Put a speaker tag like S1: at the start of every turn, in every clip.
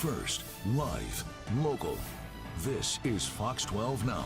S1: First, live, local. This is Fox 12 Now.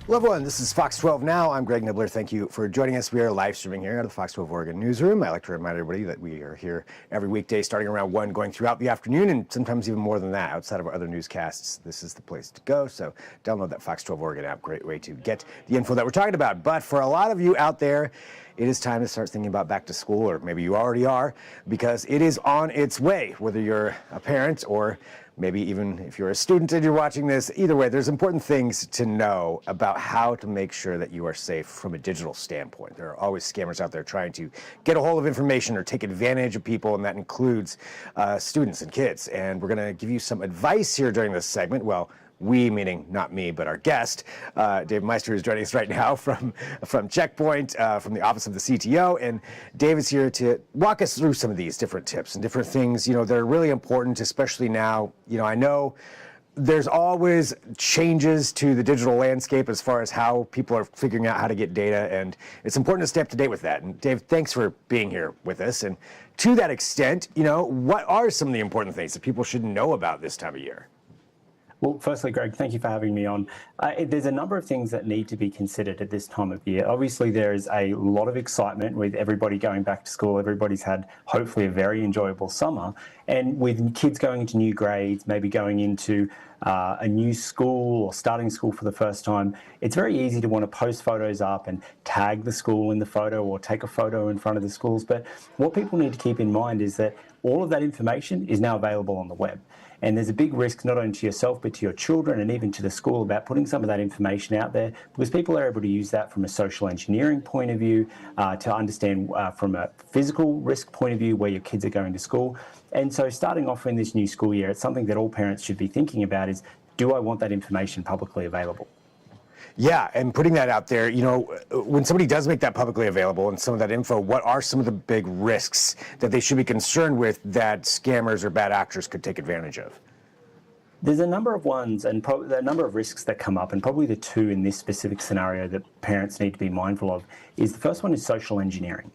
S2: Hello everyone, this is Fox 12 Now. I'm Greg Nibbler. Thank you for joining us. We are live streaming here out of the Fox 12 Oregon newsroom. I like to remind everybody that we are here every weekday starting around 1, going throughout the afternoon, and sometimes even more than that. Outside of our other newscasts, this is the place to go. So download that Fox 12 Oregon app. Great way to get the info that we're talking about. But for a lot of you out there, it is time to start thinking about back to school, or maybe you already are, because it is on its way, whether you're a parent or maybe even if you're a student and you're watching this. Either way, there's important things to know about how to make sure that you are safe from a digital standpoint. There are always scammers out there trying to get a hold of information or take advantage of people, and that includes students and kids. And we're going to give you some advice here during this segment. Well, we, meaning not me, but our guest, Dave Meister, is joining us right now from Checkpoint, from the office of the CTO. And Dave is here to walk us through some of these different tips and different things, that are really important, especially now. I know there's always changes to the digital landscape as far as how people are figuring out how to get data, and it's important to stay up to date with that. And Dave, thanks for being here with us. And to that extent, what are some of the important things that people should know about this time of year?
S3: Well, firstly, Greg, thank you for having me on. There's a number of things that need to be considered at this time of year. Obviously, there is a lot of excitement with everybody going back to school. Everybody's had, hopefully, a very enjoyable summer. And with kids going into new grades, maybe going into a new school or starting school for the first time, it's very easy to want to post photos up and tag the school in the photo or take a photo in front of the schools. But what people need to keep in mind is that all of that information is now available on the web. And there's a big risk not only to yourself, but to your children and even to the school about putting some of that information out there, because people are able to use that from a social engineering point of view, to understand from a physical risk point of view where your kids are going to school. And so starting off in this new school year, it's something that all parents should be thinking about is, do I want that information publicly available?
S2: Yeah, and putting that out there, when somebody does make that publicly available and some of that info, what are some of the big risks that they should be concerned with that scammers or bad actors could take advantage of?
S3: There's a number of ones and a number of risks that come up, and probably the two in this specific scenario that parents need to be mindful of is the first one is social engineering.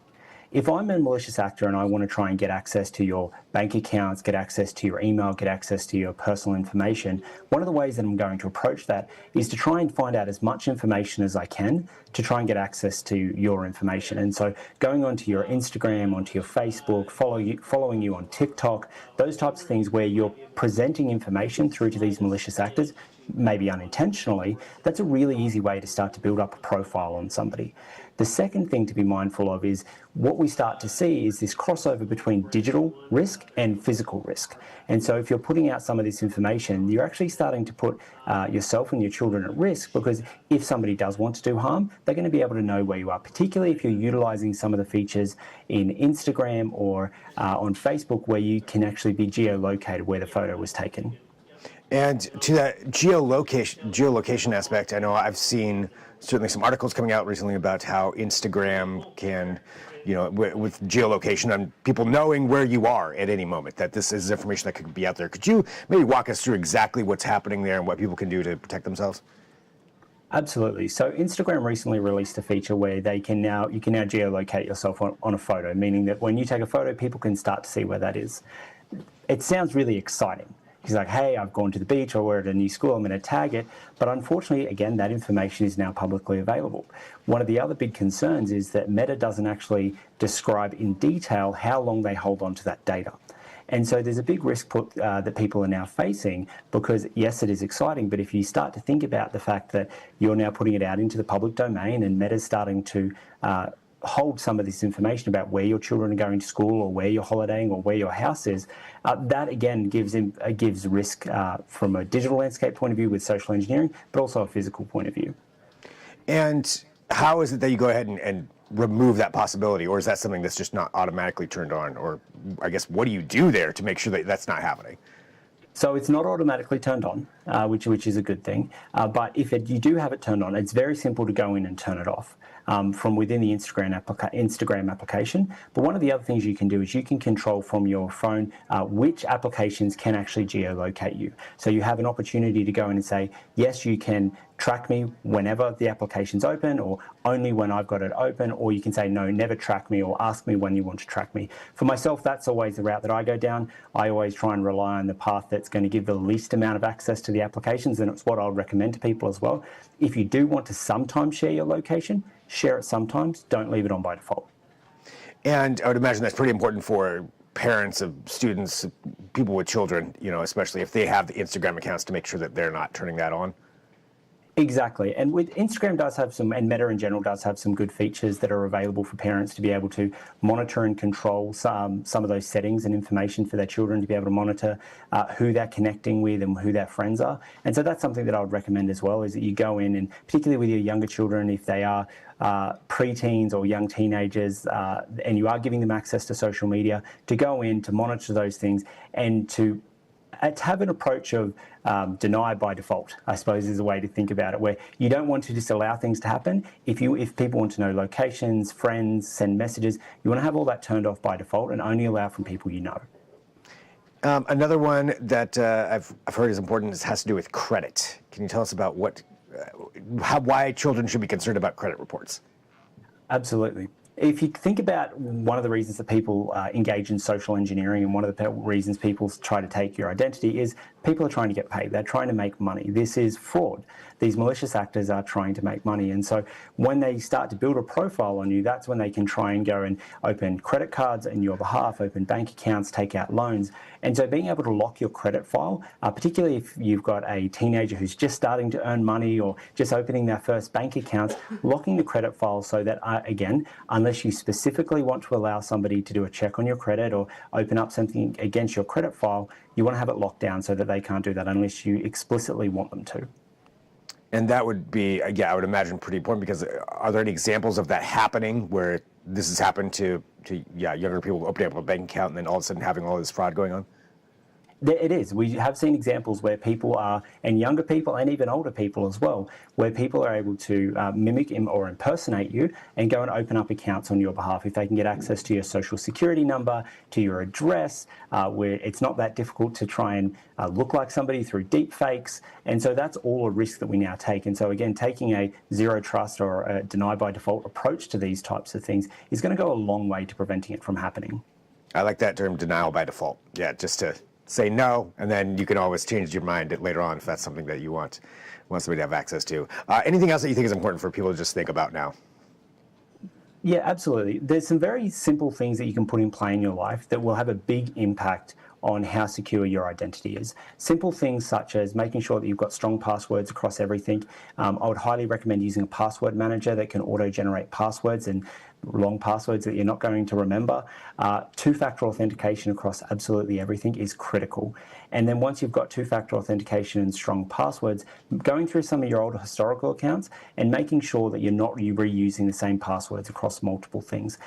S3: If I'm a malicious actor and I want to try and get access to your bank accounts, get access to your email, get access to your personal information, one of the ways that I'm going to approach that is to try and find out as much information as I can to try and get access to your information. And so going onto your Instagram, onto your Facebook, following you on TikTok, those types of things where you're presenting information through to these malicious actors, maybe unintentionally, that's a really easy way to start to build up a profile on somebody. The second thing to be mindful of is what we start to see is this crossover between digital risk and physical risk. And so if you're putting out some of this information, you're actually starting to put yourself and your children at risk, because if somebody does want to do harm, they're going to be able to know where you are, particularly if you're utilizing some of the features in Instagram or on Facebook where you can actually be geolocated where the photo was taken.
S2: And to that geolocation aspect, I know I've seen certainly some articles coming out recently about how Instagram can, with geolocation and people knowing where you are at any moment, that this is information that could be out there. Could you maybe walk us through exactly what's happening there and what people can do to protect themselves?
S3: Absolutely. So Instagram recently released a feature where you can now geolocate yourself on a photo, meaning that when you take a photo, people can start to see where that is. It sounds really exciting. He's like, hey, I've gone to the beach or we're at a new school, I'm going to tag it. But unfortunately, again, that information is now publicly available. One of the other big concerns is that Meta doesn't actually describe in detail how long they hold on to that data. And so there's a big risk that people are now facing, because yes, it is exciting, but if you start to think about the fact that you're now putting it out into the public domain and Meta's starting to hold some of this information about where your children are going to school or where you're holidaying or where your house is, that again gives risk from a digital landscape point of view with social engineering, but also a physical point of view.
S2: And how is it that you go ahead and remove that possibility, or is that something that's just not automatically turned on? Or I guess, what do you do there to make sure that that's not happening?
S3: So it's not automatically turned on, which is a good thing. But if you do have it turned on, it's very simple to go in and turn it off. from within the Instagram application. But one of the other things you can do is you can control from your phone which applications can actually geolocate you. So you have an opportunity to go in and say, yes, you can track me whenever the application's open or only when I've got it open, or you can say, no, never track me or ask me when you want to track me. For myself, that's always the route that I go down. I always try and rely on the path that's going to give the least amount of access to the applications, and it's what I'll recommend to people as well. If you do want to sometimes share your location, share it sometimes, don't leave it on by default.
S2: And I would imagine that's pretty important for parents of students, people with children, especially if they have the Instagram accounts, to make sure that they're not turning that on.
S3: Exactly. And with Instagram does have some, and Meta in general does have some good features that are available for parents to be able to monitor and control some of those settings and information for their children, to be able to monitor who they're connecting with and who their friends are. And so that's something that I would recommend as well, is that you go in, and particularly with your younger children, if they are preteens or young teenagers, and you are giving them access to social media, to go in, to monitor those things, and to have an approach of deny by default, I suppose, is a way to think about it, where you don't want to just allow things to happen. If people want to know locations, friends, send messages, you want to have all that turned off by default and only allow from people you know.
S2: Another one that I've heard is important has to do with credit. Can you tell us about why children should be concerned about credit reports?
S3: Absolutely. If you think about one of the reasons that people engage in social engineering, and one of the reasons people try to take your identity, is people are trying to get paid. They're trying to make money. This is fraud. These malicious actors are trying to make money. And so when they start to build a profile on you, that's when they can try and go and open credit cards on your behalf, open bank accounts, take out loans. And so being able to lock your credit file, particularly if you've got a teenager who's just starting to earn money or just opening their first bank accounts, locking the credit file so that, again, unless you specifically want to allow somebody to do a check on your credit or open up something against your credit file, you want to have it locked down so that they can't do that unless you explicitly want them to.
S2: And that would be, I would imagine, pretty important, because are there any examples of that happening where this has happened to younger people opening up a bank account and then all of a sudden having all this fraud going on?
S3: It is. We have seen examples where people are, and younger people and even older people as well, where people are able to mimic or impersonate you and go and open up accounts on your behalf. If they can get access to your social security number, to your address, where it's not that difficult to try and look like somebody through deep fakes. And so that's all a risk that we now take. And so again, taking a zero trust or a deny by default approach to these types of things is going to go a long way to preventing it from happening.
S2: I like that term, denial by default. Yeah, just to say no, and then you can always change your mind later on if that's something that you want somebody to have access to. Anything else that you think is important for people to just think about now?
S3: Yeah, absolutely. There's some very simple things that you can put in play in your life that will have a big impact on how secure your identity is. Simple things such as making sure that you've got strong passwords across everything. I would highly recommend using a password manager that can auto-generate passwords and long passwords that you're not going to remember. Two-factor authentication across absolutely everything is critical. And then once you've got two-factor authentication and strong passwords, going through some of your older historical accounts and making sure that you're not reusing the same passwords across multiple things.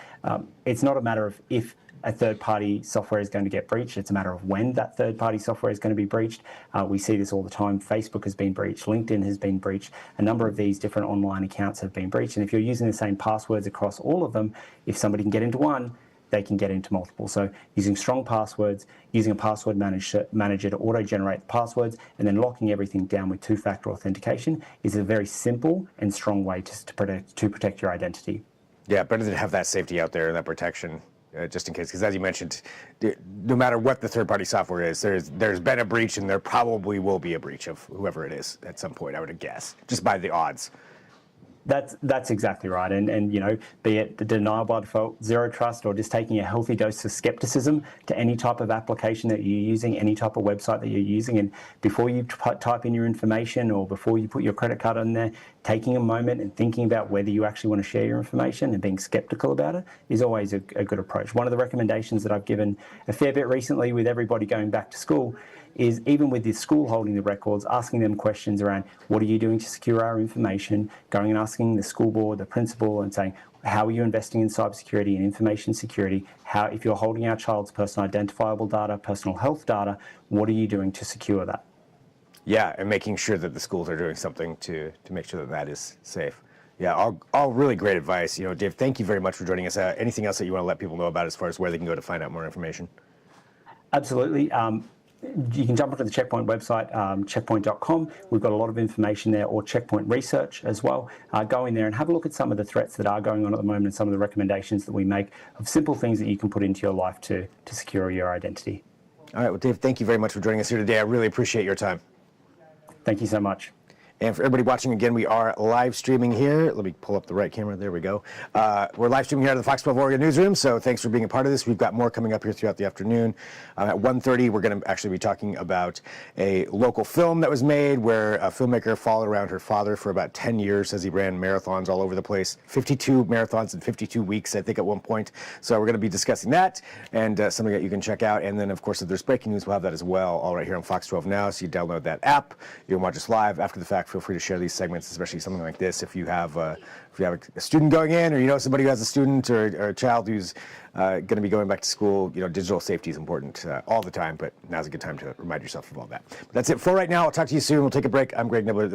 S3: It's not a matter of if a third-party software is going to get breached. It's a matter of when that third-party software is going to be breached. We see this all the time. Facebook has been breached. LinkedIn has been breached. A number of these different online accounts have been breached. And if you're using the same passwords across all of them, if somebody can get into one, they can get into multiple. So using strong passwords, using a password manager to auto-generate the passwords, and then locking everything down with two-factor authentication is a very simple and strong way to protect your identity.
S2: Yeah, better to have that safety out there, that protection. Just in case, because as you mentioned, no matter what the third-party software is, there's been a breach, and there probably will be a breach of whoever it is at some point, I would guess, just by the odds.
S3: That's exactly right. And be it the denial by default, zero trust, or just taking a healthy dose of skepticism to any type of application that you're using, any type of website that you're using. And before you type in your information or before you put your credit card in there, taking a moment and thinking about whether you actually want to share your information and being skeptical about it is always a good approach. One of the recommendations that I've given a fair bit recently with everybody going back to school is, even with the school holding the records, asking them questions around what are you doing to secure our information, going and asking the school board, the principal, and saying, how are you investing in cybersecurity and information security? How, if you're holding our child's personal identifiable data, personal health data, what are you doing to secure that? Yeah, and making sure that the schools are doing something to make sure that that is safe.
S2: Yeah, all really great advice. You know, Dave, thank you very much for joining us. Anything else that you want to let people know about as far as where they can go to find out more information?
S3: Absolutely. You can jump onto the Checkpoint website, checkpoint.com. We've got a lot of information there, or Checkpoint Research as well. Go in there and have a look at some of the threats that are going on at the moment and some of the recommendations that we make of simple things that you can put into your life to secure your identity.
S2: All right, well, Dave, thank you very much for joining us here today. I really appreciate your time.
S3: Thank you so much.
S2: And for everybody watching, again, we are live streaming here. Let me pull up the right camera. There we go. We're live streaming here at the Fox 12 Oregon Newsroom, so thanks for being a part of this. We've got more coming up here throughout the afternoon. At 1:30, we're going to actually be talking about a local film that was made where a filmmaker followed around her father for about 10 years as he ran marathons all over the place. 52 marathons in 52 weeks, I think, at one point. So we're going to be discussing that and something that you can check out. And then, of course, if there's breaking news, we'll have that as well, all right here on Fox 12 Now. So you download that app. You can watch us live after the fact. Feel free to share these segments, especially something like this. If you have a student going in, or you know somebody who has a student or a child who's going to be going back to school, you know, digital safety is important all the time, but now's a good time to remind yourself of all that. But that's it for right now. I'll talk to you soon. We'll take a break. I'm Greg Nibbler.